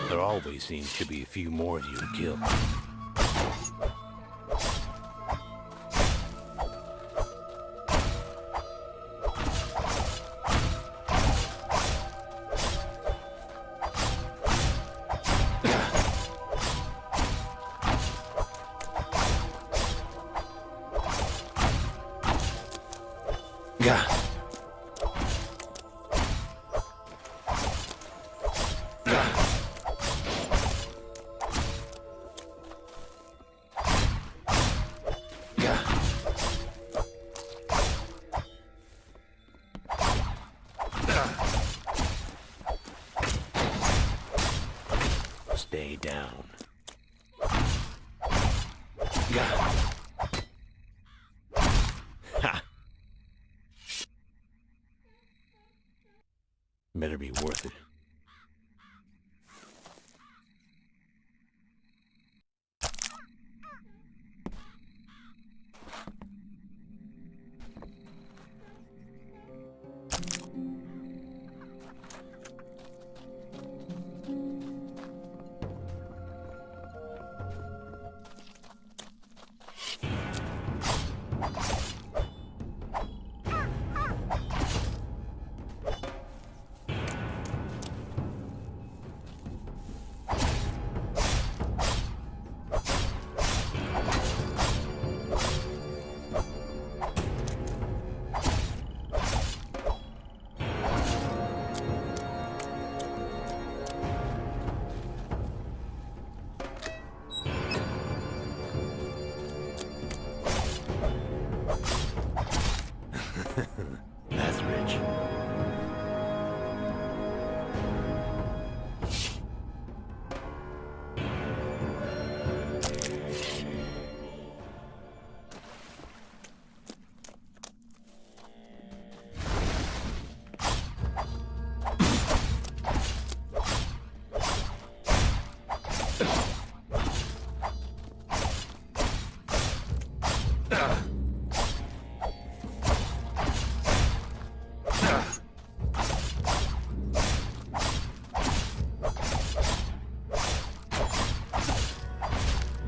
There always seems to be a few more of you to kill. Yeah. Stay down. Ha! Better be worth it. That's rich.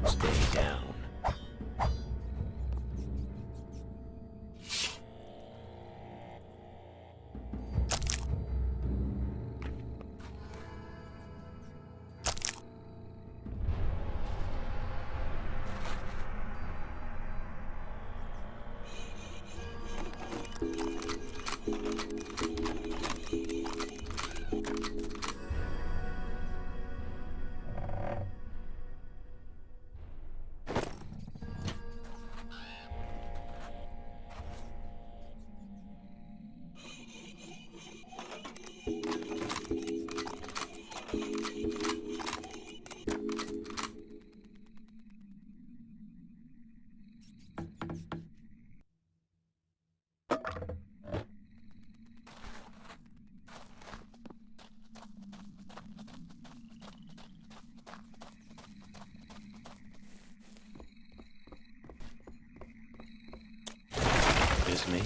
Stay down. It's me.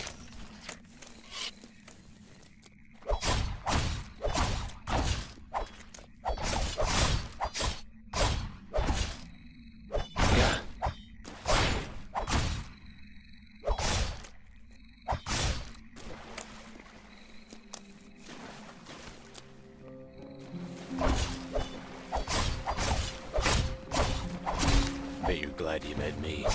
Bet you're glad you met me.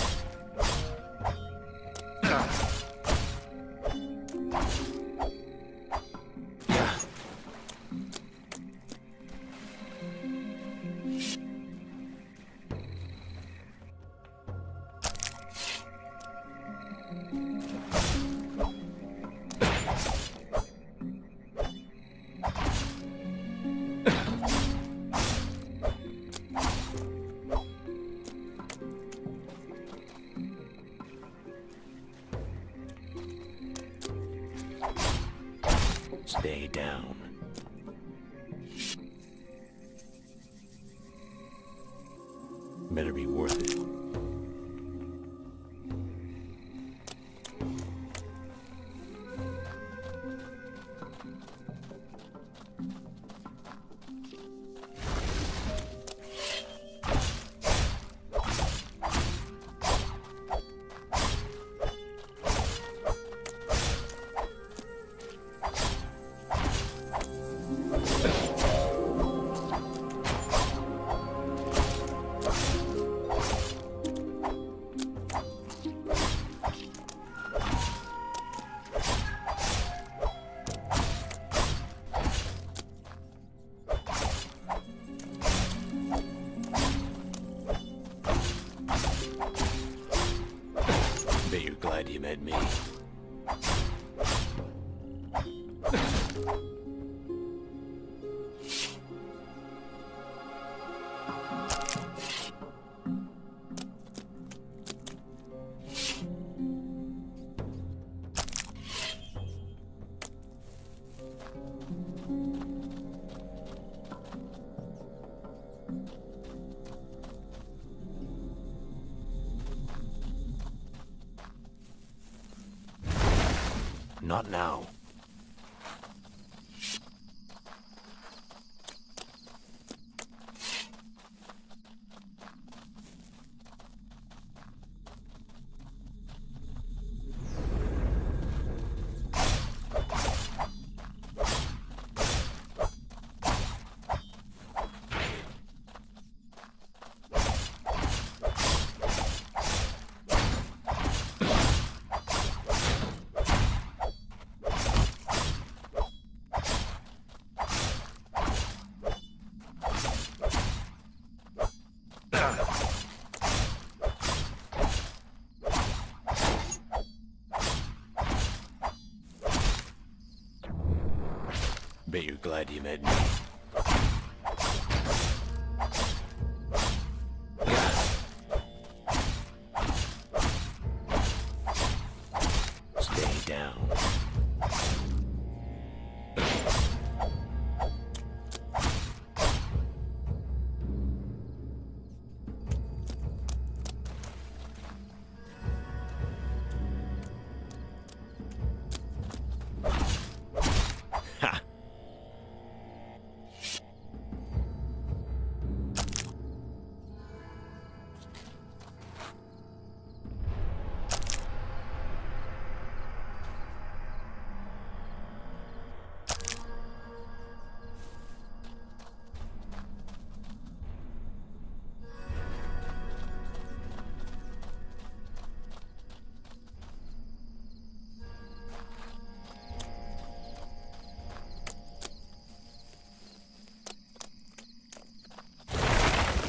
Better be worth it. Bet you're glad you met me. Not now. Bet you're glad you met me. Stay down. Ha!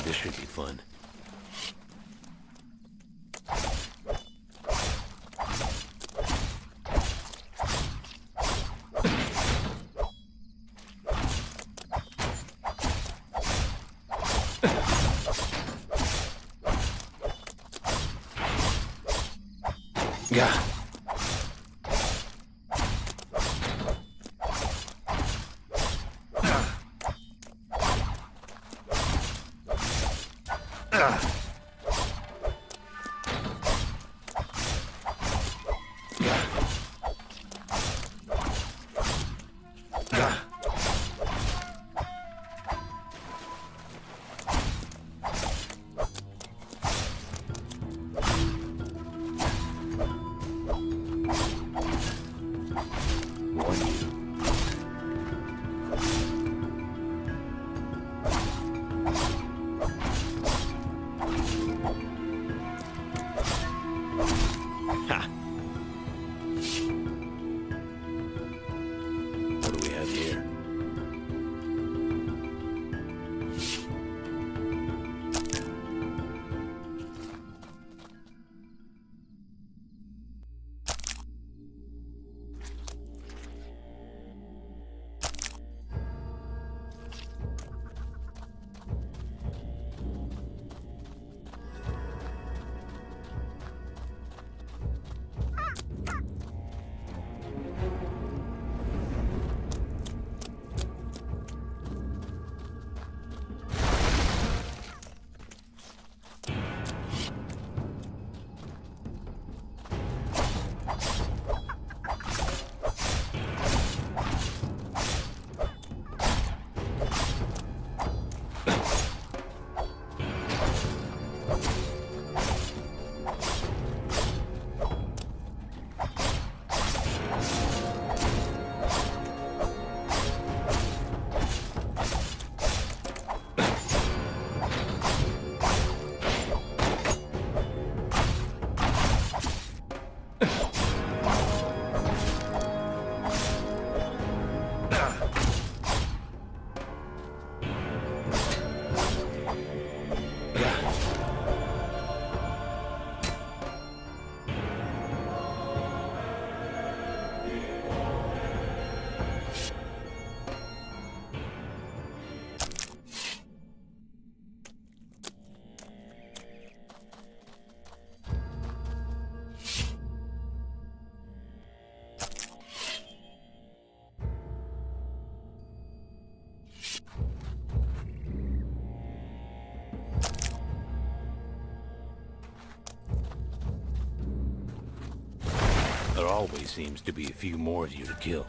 This should be fun. Yeah. always seems to be a few more of you to kill.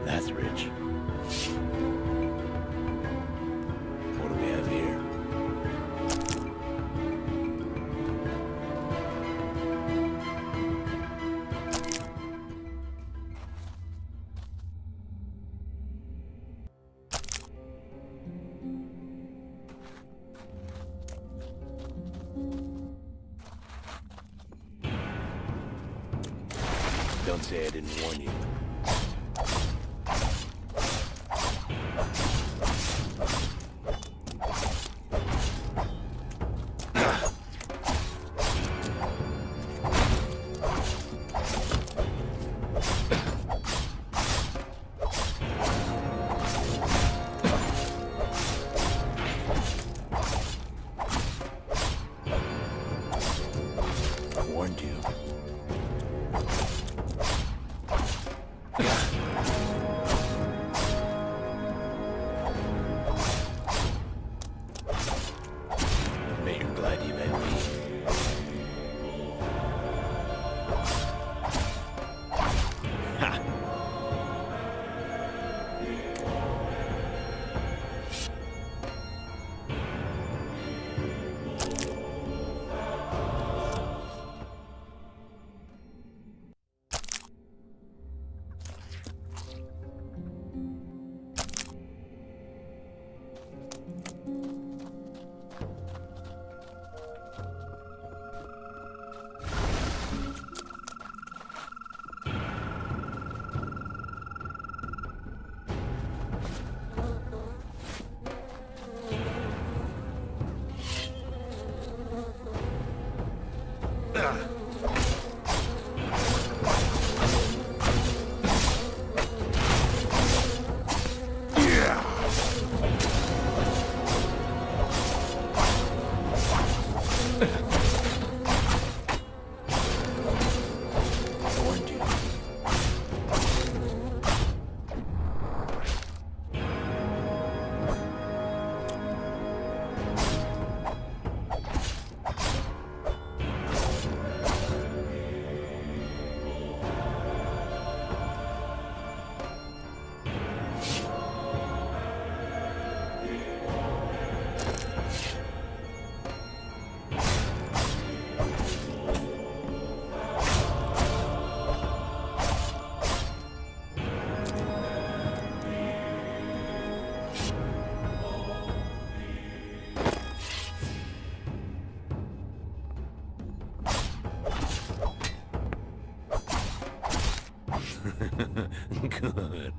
That's rich. What do we have here? Don't say I didn't warn you. Warned you. Bet you're glad you met me. Ha! Good.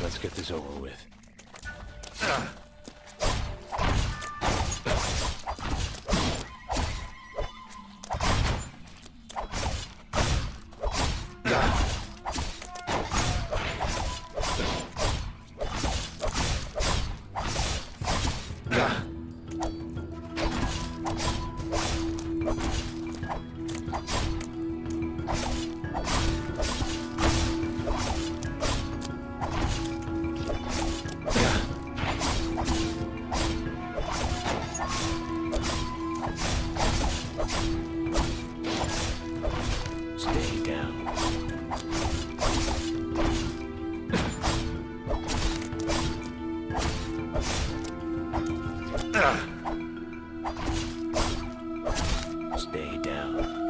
Let's get this over with. Stay down. Stay down.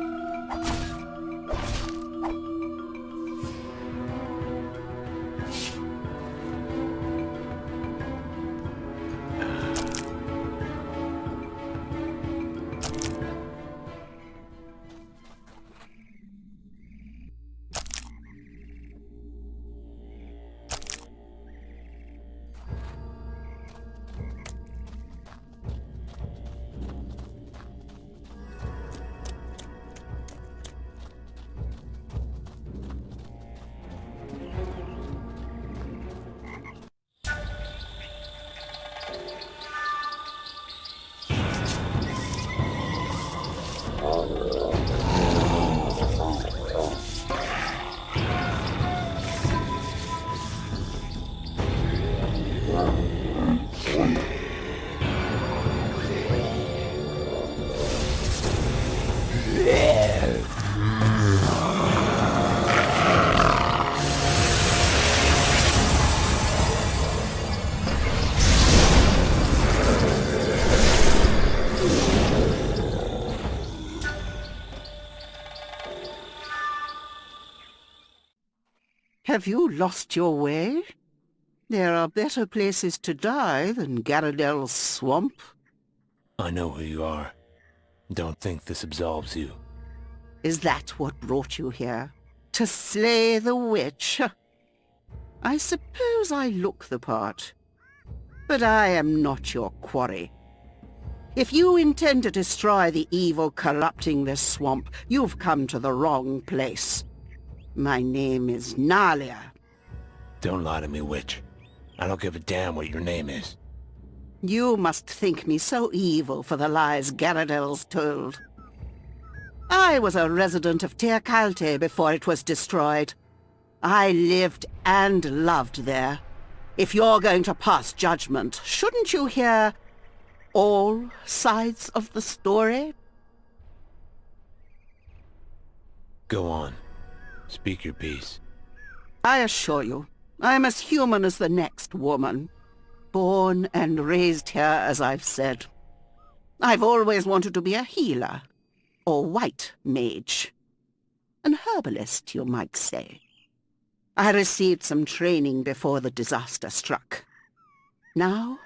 Have you lost your way? There are better places to die than Garradel's swamp. I know who you are. Don't think this absolves you. Is that what brought you here? To slay the witch? I suppose I look the part. But I am not your quarry. If you intend to destroy the evil corrupting this swamp, you've come to the wrong place. My name is Nalia. Don't lie to me, witch. I don't give a damn what your name is. You must think me so evil for the lies Garradel's told. I was a resident of Tircalte before it was destroyed. I lived and loved there. If you're going to pass judgment, shouldn't you hear all sides of the story? Go on. Speak your piece. I assure you, I'm as human as the next woman. Born and raised here, as I've said. I've always wanted to be a healer, or white mage. An herbalist, you might say. I received some training before the disaster struck. Now,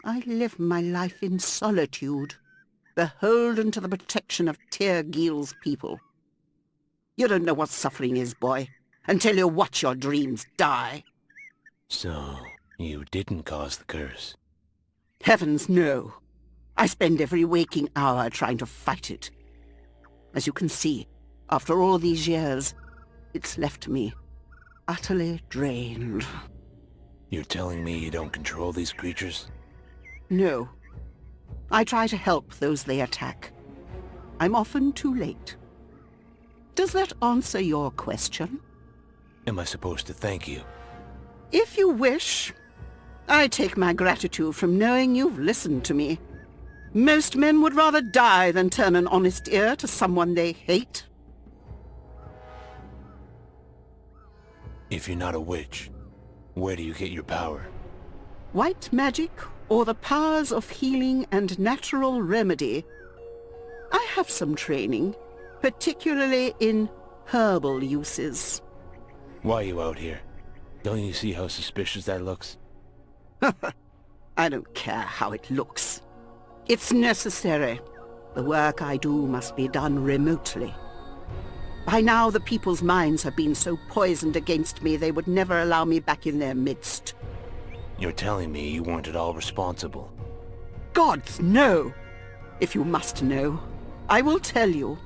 I live my life in solitude, beholden to the protection of Tirgil's people. You don't know what suffering is, boy, until you watch your dreams die. So, you didn't cause the curse? Heavens, no. I spend every waking hour trying to fight it. As you can see, after all these years, it's left me utterly drained. You're telling me you don't control these creatures? No. I try to help those they attack. I'm often too late. Does that answer your question? Am I supposed to thank you? If you wish. I take my gratitude from knowing you've listened to me. Most men would rather die than turn an honest ear to someone they hate. If you're not a witch, where do you get your power? White magic, or the powers of healing and natural remedy. I have some training, particularly in herbal uses. Why are you out here? Don't you see how suspicious that looks? I don't care how it looks. It's necessary. The work I do must be done remotely. By now the people's minds have been so poisoned against me they would never allow me back in their midst. You're telling me you weren't at all responsible? Gods, no! If you must know, I will tell you.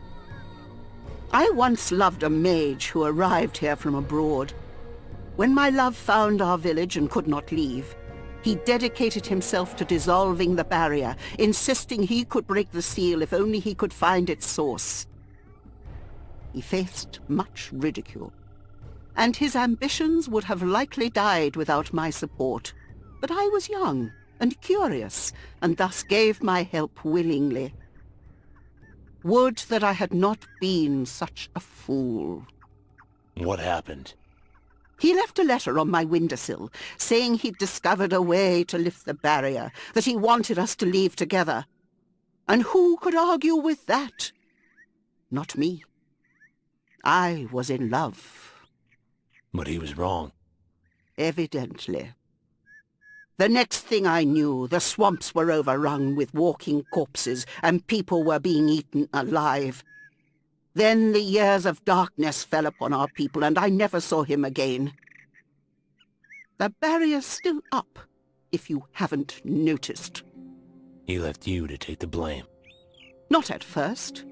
I once loved a mage who arrived here from abroad. When my love found our village and could not leave, he dedicated himself to dissolving the barrier, insisting he could break the seal if only he could find its source. He faced much ridicule, and his ambitions would have likely died without my support. But I was young and curious, and thus gave my help willingly. Would that I had not been such a fool. What happened? He left a letter on my windowsill, saying he'd discovered a way to lift the barrier, that he wanted us to leave together. And who could argue with that? Not me. I was in love. But he was wrong. Evidently. The next thing I knew, the swamps were overrun with walking corpses, and people were being eaten alive. Then the years of darkness fell upon our people, and I never saw him again. The barrier's still up, if you haven't noticed. He left you to take the blame. Not at first.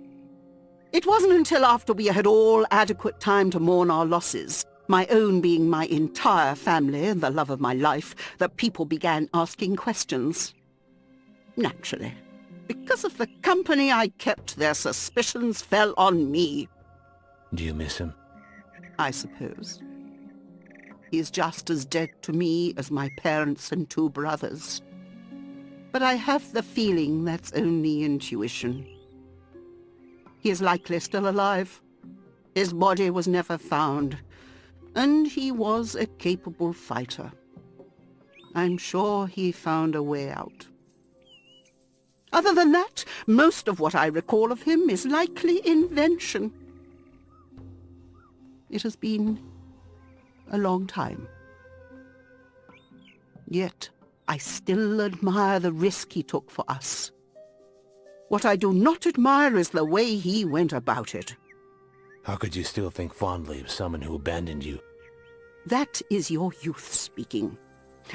It wasn't until after we had all adequate time to mourn our losses, my own being my entire family and the love of my life, that people began asking questions. Naturally. Because of the company I kept, their suspicions fell on me. Do you miss him? I suppose. He is just as dead to me as my parents and 2 brothers. But I have the feeling that's only intuition. He is likely still alive. His body was never found, and he was a capable fighter. I'm sure he found a way out. Other than that, most of what I recall of him is likely invention. It has been a long time. Yet, I still admire the risk he took for us. What I do not admire is the way he went about it. How could you still think fondly of someone who abandoned you? That is your youth speaking.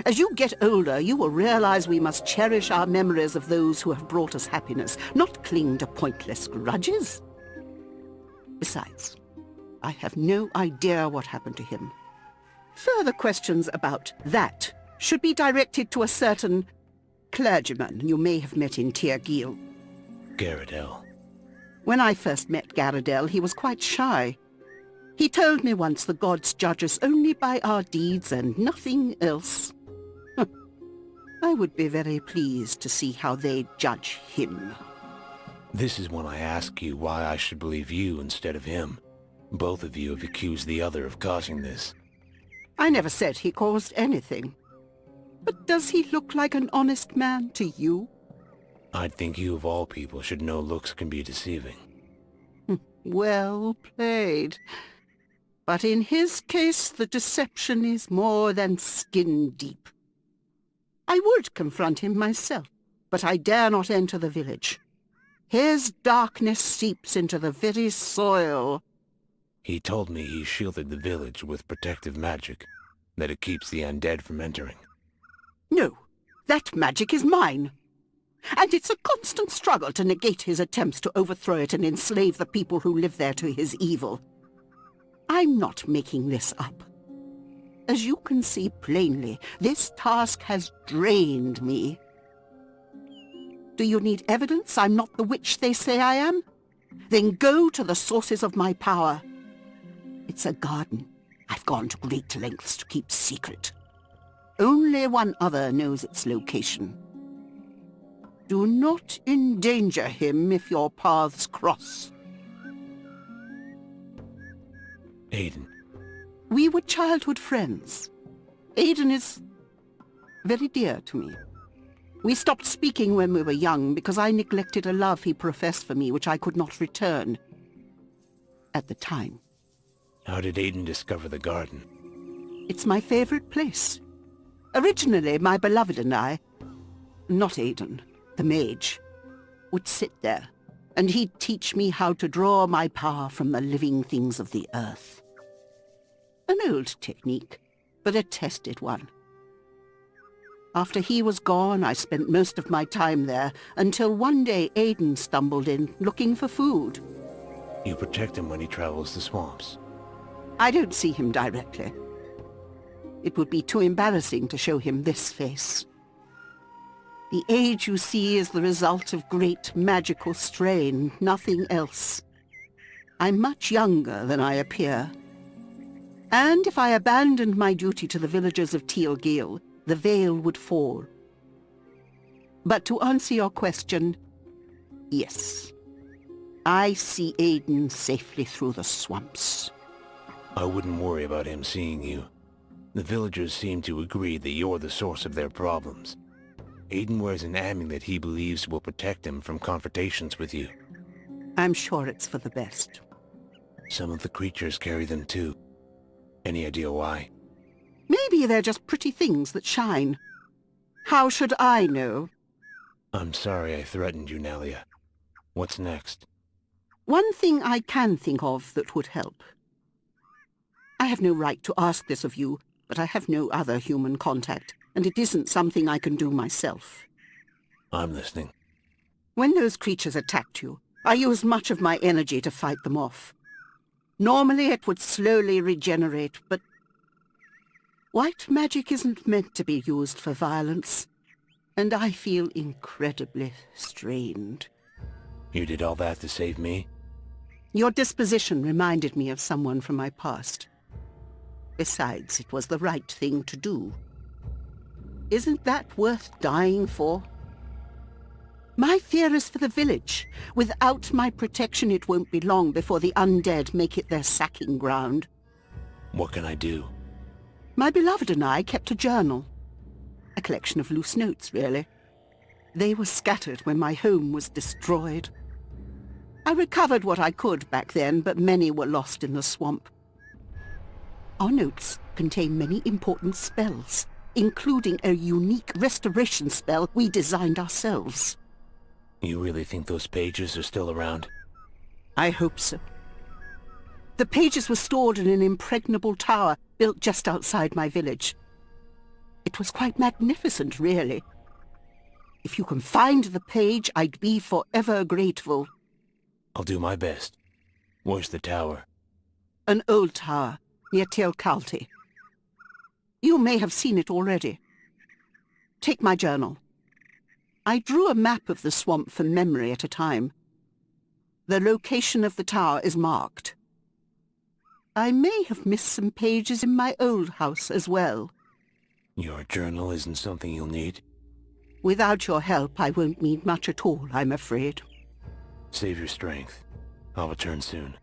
As you get older, you will realize we must cherish our memories of those who have brought us happiness, not cling to pointless grudges. Besides, I have no idea what happened to him. Further questions about that should be directed to a certain clergyman you may have met in Tirgil. Garradell. When I first met Garradell, he was quite shy. He told me once the gods judge us only by our deeds and nothing else. I would be very pleased to see how they judge him. This is when I ask you why I should believe you instead of him. Both of you have accused the other of causing this. I never said he caused anything. But does he look like an honest man to you? I'd think you of all people should know looks can be deceiving. Well played. But in his case, the deception is more than skin deep. I would confront him myself, but I dare not enter the village. His darkness seeps into the very soil. He told me he shielded the village with protective magic, that it keeps the undead from entering. No, that magic is mine. And it's a constant struggle to negate his attempts to overthrow it and enslave the people who live there to his evil. I'm not making this up. As you can see plainly, this task has drained me. Do you need evidence I'm not the witch they say I am? Then go to the sources of my power. It's a garden I've gone to great lengths to keep secret. Only one other knows its location. Do not endanger him if your paths cross. Aiden. We were childhood friends. Aiden is very dear to me. We stopped speaking when we were young because I neglected a love he professed for me which I could not return at the time. How did Aiden discover the garden? It's my favorite place. Originally, my beloved and I, not Aiden, the mage, would sit there, and he'd teach me how to draw my power from the living things of the earth. An old technique, but a tested one. After he was gone, I spent most of my time there, until one day Aiden stumbled in, looking for food. You protect him when he travels the swamps. I don't see him directly. It would be too embarrassing to show him this face. The age you see is the result of great magical strain, nothing else. I'm much younger than I appear. And if I abandoned my duty to the villagers of Teal Gale, the veil would fall. But to answer your question, yes. I see Aiden safely through the swamps. I wouldn't worry about him seeing you. The villagers seem to agree that you're the source of their problems. Aiden wears an amulet he believes will protect him from confrontations with you. I'm sure it's for the best. Some of the creatures carry them too. Any idea why? Maybe they're just pretty things that shine. How should I know? I'm sorry I threatened you, Nelia. What's next? One thing I can think of that would help. I have no right to ask this of you, but I have no other human contact, and it isn't something I can do myself. I'm listening. When those creatures attacked you, I used much of my energy to fight them off. Normally it would slowly regenerate, but white magic isn't meant to be used for violence, and I feel incredibly strained. You did all that to save me? Your disposition reminded me of someone from my past. Besides, it was the right thing to do. Isn't that worth dying for? My fear is for the village. Without my protection, it won't be long before the undead make it their sacking ground. What can I do? My beloved and I kept a journal. A collection of loose notes, really. They were scattered when my home was destroyed. I recovered what I could back then, but many were lost in the swamp. Our notes contain many important spells, including a unique restoration spell we designed ourselves. You really think those pages are still around? I hope so. The pages were stored in an impregnable tower built just outside my village. It was quite magnificent, really. If you can find the page, I'd be forever grateful. I'll do my best. Where's the tower? An old tower near Teal'c. You may have seen it already. Take my journal. I drew a map of the swamp from memory at a time. The location of the tower is marked. I may have missed some pages in my old house as well. Your journal isn't something you'll need? Without your help, I won't need much at all, I'm afraid. Save your strength. I'll return soon.